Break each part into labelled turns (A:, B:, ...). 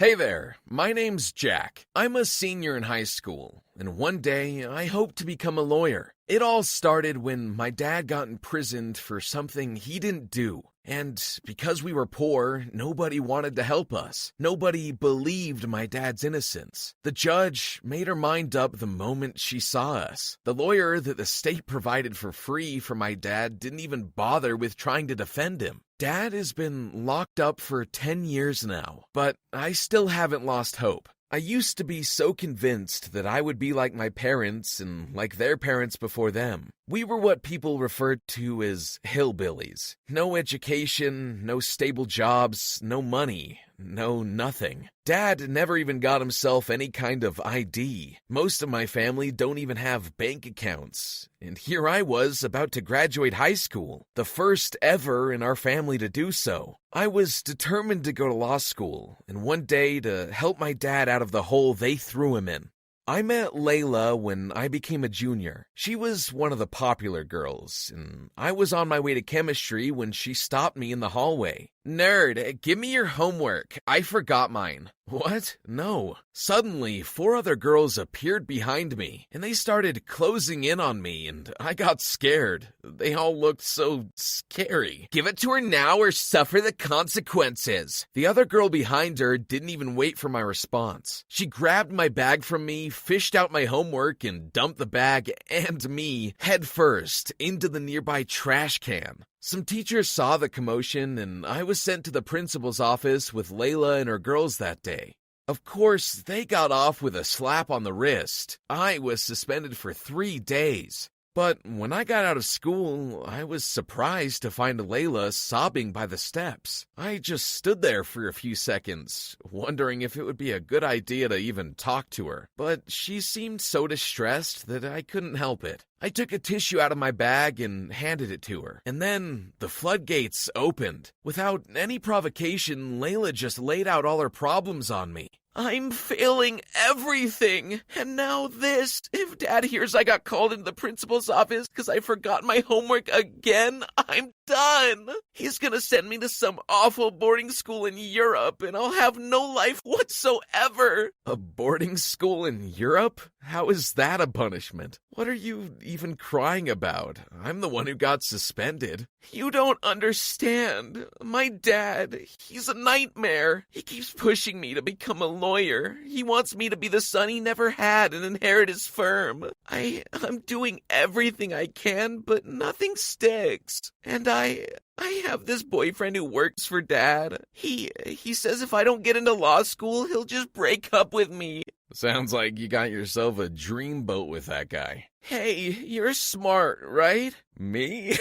A: Hey there, my name's Jack. I'm a senior in high school, and one day I hope to become a lawyer. It all started when my dad got imprisoned for something he didn't do. And because we were poor, nobody wanted to help us. Nobody believed my dad's innocence. The judge made her mind up the moment she saw us. The lawyer that the state provided for free for my dad didn't even bother with trying to defend him. Dad has been locked up for 10 years now, but I still haven't lost hope. I used to be so convinced that I would be like my parents and like their parents before them. We were what people referred to as hillbillies. No education, no stable jobs, no money, no nothing. Dad never even got himself any kind of ID. Most of my family don't even have bank accounts. And here I was about to graduate high school, the first ever in our family to do so. I was determined to go to law school, and one day to help my dad out of the hole they threw him in. I met Layla when I became a junior. She was one of the popular girls, and I was on my way to chemistry when she stopped me in the hallway. "Nerd, give me your homework. I forgot mine." What? No. Suddenly, 4 other girls appeared behind me, and they started closing in on me, and I got scared. They all looked so scary. "Give it to her now or suffer the consequences." The other girl behind her didn't even wait for my response. She grabbed my bag from me, fished out my homework, and dumped the bag and me head first into the nearby trash can. Some teachers saw the commotion, and I was sent to the principal's office with Layla and her girls that day. Of course, they got off with a slap on the wrist. I was suspended for 3 days. But when I got out of school, I was surprised to find Layla sobbing by the steps. I just stood there for a few seconds, wondering if it would be a good idea to even talk to her. But she seemed so distressed that I couldn't help it. I took a tissue out of my bag and handed it to her. And then the floodgates opened. Without any provocation, Layla just laid out all her problems on me. "I'm failing everything, and now this. If Dad hears I got called into the principal's office because I forgot my homework again, I'm done. He's gonna send me to some awful boarding school in Europe, and I'll have no life whatsoever." A boarding school in Europe? How is that a punishment? What are you even crying about? I'm the one who got suspended. "You don't understand. My dad, he's a nightmare. He keeps pushing me to become a lawyer. He wants me to be the son he never had and inherit his firm. I'm doing everything I can, but nothing sticks. And I have this boyfriend who works for Dad. He says if I don't get into law school, he'll just break up with me." Sounds like you got yourself a dreamboat with that guy. "Hey, you're smart, right?" "Me?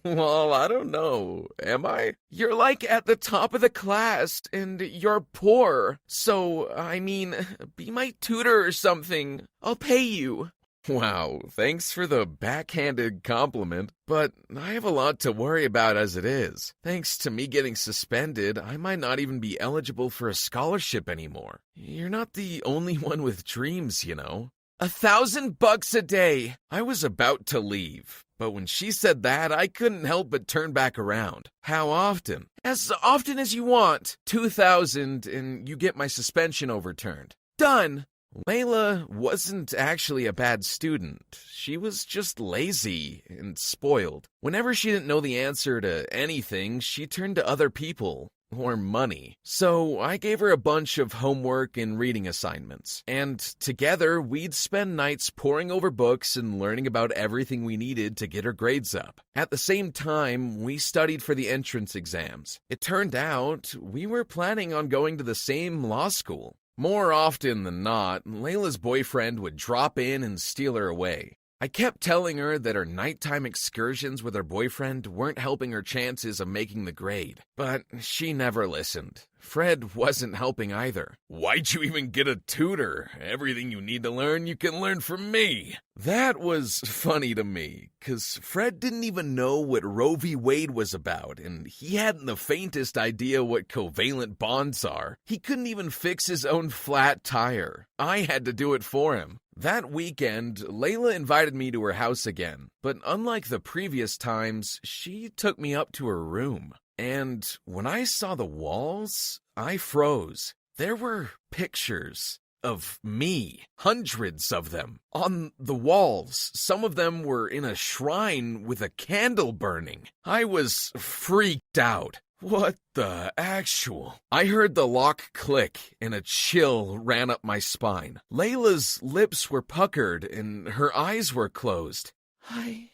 A: Well, I don't know. Am I?" "You're like at the top of the class, and you're poor. So, I mean, be my tutor or something. I'll pay you." Wow, thanks for the backhanded compliment, but I have a lot to worry about as it is. Thanks to me getting suspended, I might not even be eligible for a scholarship anymore. You're not the only one with dreams, you know. $1,000 a day. I was about to leave, but when she said that, I couldn't help but turn back around. "How often?" "As often as you want. 2,000, and you get my suspension overturned." "Done." Layla wasn't actually a bad student. She was just lazy and spoiled. Whenever she didn't know the answer to anything, she turned to other people or money. So I gave her a bunch of homework and reading assignments. And together, we'd spend nights poring over books and learning about everything we needed to get her grades up. At the same time, we studied for the entrance exams. It turned out we were planning on going to the same law school. More often than not, Layla's boyfriend would drop in and steal her away. I kept telling her that her nighttime excursions with her boyfriend weren't helping her chances of making the grade, but she never listened. Fred wasn't helping either. "Why'd you even get a tutor? Everything you need to learn, you can learn from me." That was funny to me, 'cause Fred didn't even know what Roe v. Wade was about, and he hadn't the faintest idea what covalent bonds are. He couldn't even fix his own flat tire. I had to do it for him. That weekend, Layla invited me to her house again, but unlike the previous times, she took me up to her room. And when I saw the walls, I froze. There were pictures of me, hundreds of them, on the walls. Some of them were in a shrine with a candle burning. I was freaked out. What the actual? I heard the lock click and a chill ran up my spine. Layla's lips were puckered and her eyes were closed. I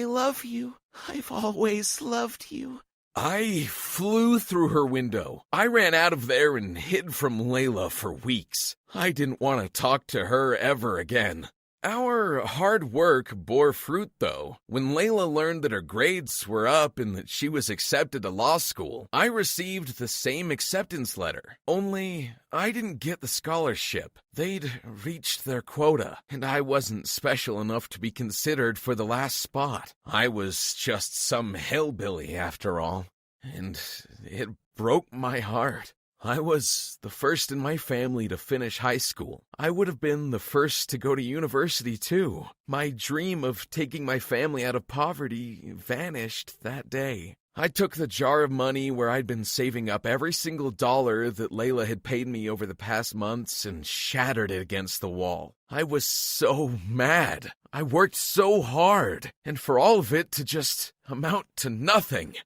A: love you. I've always loved you. I flew through her window. I ran out of there and hid from Layla for weeks. I didn't want to talk to her ever again. Our hard work bore fruit, though. When Layla learned that her grades were up and that she was accepted to law school, I received the same acceptance letter. Only, I didn't get the scholarship. They'd reached their quota, and I wasn't special enough to be considered for the last spot. I was just some hillbilly, after all. And it broke my heart. I was the first in my family to finish high school. I would have been the first to go to university, too. My dream of taking my family out of poverty vanished that day. I took the jar of money where I'd been saving up every single dollar that Layla had paid me over the past months and shattered it against the wall. I was so mad. I worked so hard, and for all of it to just amount to nothing.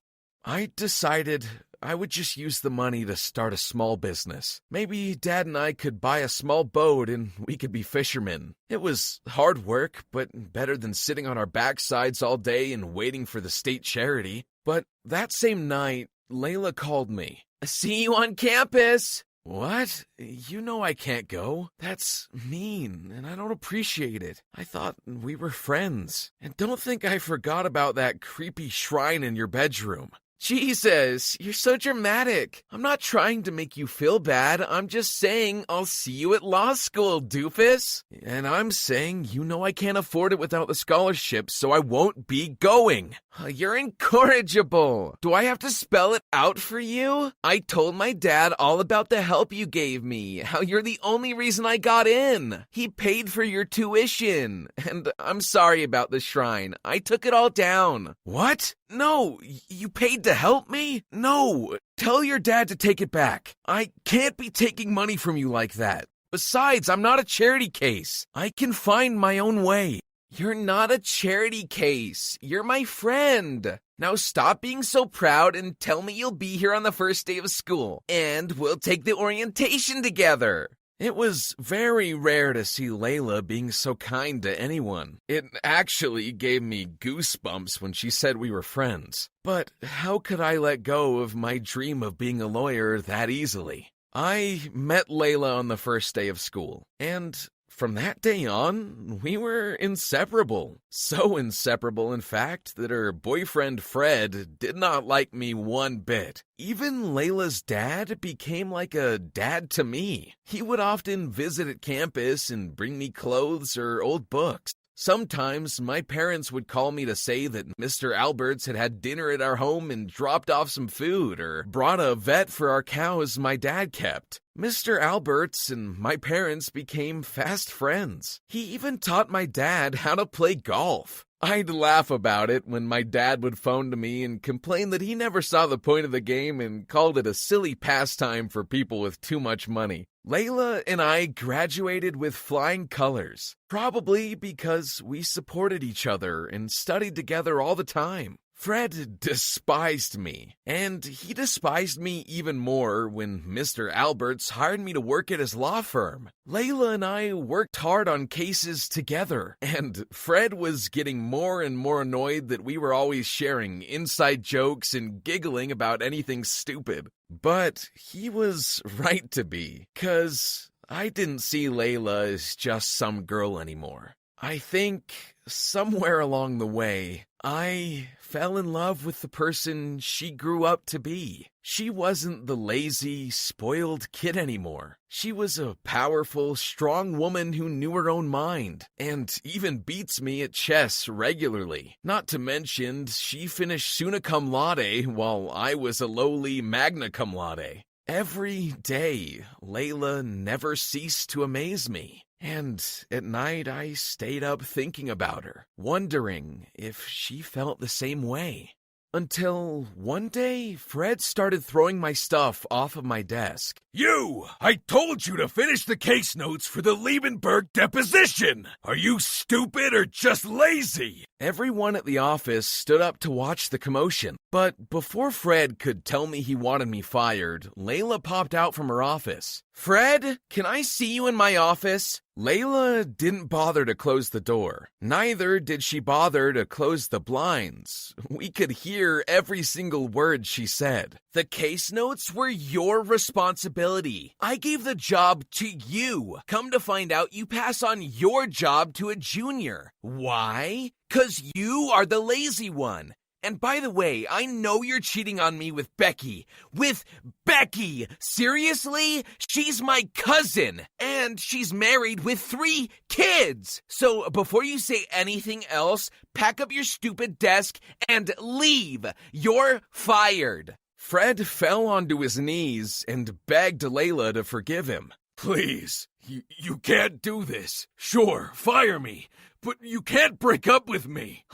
A: I decided I would just use the money to start a small business. Maybe Dad and I could buy a small boat and we could be fishermen. It was hard work, but better than sitting on our backsides all day and waiting for the state charity. But that same night, Layla called me. "See you on campus." What? You know I can't go. That's mean, and I don't appreciate it. I thought we were friends. And don't think I forgot about that creepy shrine in your bedroom. Jesus, you're so dramatic. I'm not trying to make you feel bad. I'm just saying I'll see you at law school, doofus. And I'm saying you know I can't afford it without the scholarship, so I won't be going. You're incorrigible. Do I have to spell it out for you? I told my dad all about the help you gave me, how you're the only reason I got in. He paid for your tuition. And I'm sorry about the shrine. I took it all down. What? No, you paid to help me? No, tell your dad to take it back. I can't be taking money from you like that. Besides, I'm not a charity case. I can find my own way. You're not a charity case. You're my friend. Now stop being so proud and tell me you'll be here on the first day of school. And we'll take the orientation together. It was very rare to see Layla being so kind to anyone. It actually gave me goosebumps when she said we were friends. But how could I let go of my dream of being a lawyer that easily? I met Layla on the first day of school, and from that day on, we were inseparable. So inseparable, in fact, that her boyfriend Fred did not like me one bit. Even Layla's dad became like a dad to me. He would often visit at campus and bring me clothes or old books. Sometimes my parents would call me to say that Mr. Alberts had had dinner at our home and dropped off some food or brought a vet for our cows my dad kept. Mr. Alberts and my parents became fast friends. He even taught my dad how to play golf. I'd laugh about it when my dad would phone to me and complain that he never saw the point of the game and called it a silly pastime for people with too much money. Layla and I graduated with flying colors, probably because we supported each other and studied together all the time. Fred despised me, and he despised me even more when Mr. Alberts hired me to work at his law firm. Layla and I worked hard on cases together, and Fred was getting more and more annoyed that we were always sharing inside jokes and giggling about anything stupid. But he was right to be, 'cause I didn't see Layla as just some girl anymore. I think somewhere along the way, I fell in love with the person she grew up to be. She wasn't the lazy, spoiled kid anymore. She was a powerful, strong woman who knew her own mind, and even beats me at chess regularly. Not to mention, she finished summa cum laude while I was a lowly magna cum laude. Every day, Layla never ceased to amaze me. And at night, I stayed up thinking about her, wondering if she felt the same way. Until one day, Fred started throwing my stuff off of my desk.
B: You! I told you to finish the case notes for the Liebenberg deposition! Are you stupid or just lazy?
A: Everyone at the office stood up to watch the commotion. But before Fred could tell me he wanted me fired, Layla popped out from her office. Fred, can I see you in my office? Layla didn't bother to close the door. Neither did she bother to close the blinds. We could hear every single word she said. The case notes were your responsibility. I gave the job to you. Come to find out, you pass on your job to a junior. Why? 'Cause you are the lazy one. And by the way, I know you're cheating on me with Becky. With Becky! Seriously? She's my cousin! And she's married with 3 kids! So before you say anything else, pack up your stupid desk and leave! You're fired! Fred fell onto his knees and begged Layla to forgive him.
B: Please, you can't do this. Sure, fire me, but you can't break up with me.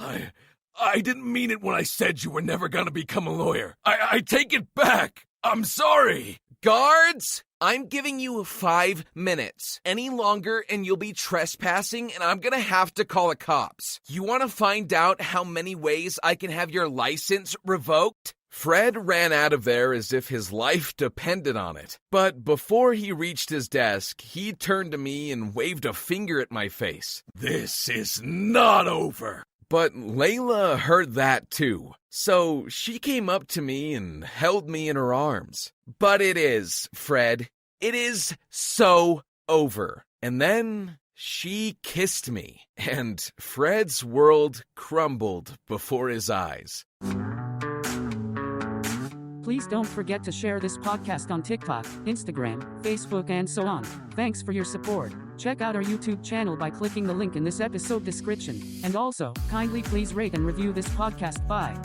B: I didn't mean it when I said you were never gonna become a lawyer. I take it back. I'm sorry.
A: Guards, I'm giving you 5 minutes. Any longer and you'll be trespassing and I'm gonna have to call the cops. You wanna find out how many ways I can have your license revoked? Fred ran out of there as if his life depended on it. But before he reached his desk, he turned to me and waved a finger at my face.
B: This is not over.
A: But Layla heard that too. So she came up to me and held me in her arms. But it is, Fred. It is so over. And then she kissed me, and Fred's world crumbled before his eyes.
C: Please don't forget to share this podcast on TikTok, Instagram, Facebook, and so on. Thanks for your support. Check out our YouTube channel by clicking the link in this episode description. And also, kindly please rate and review this podcast. Bye.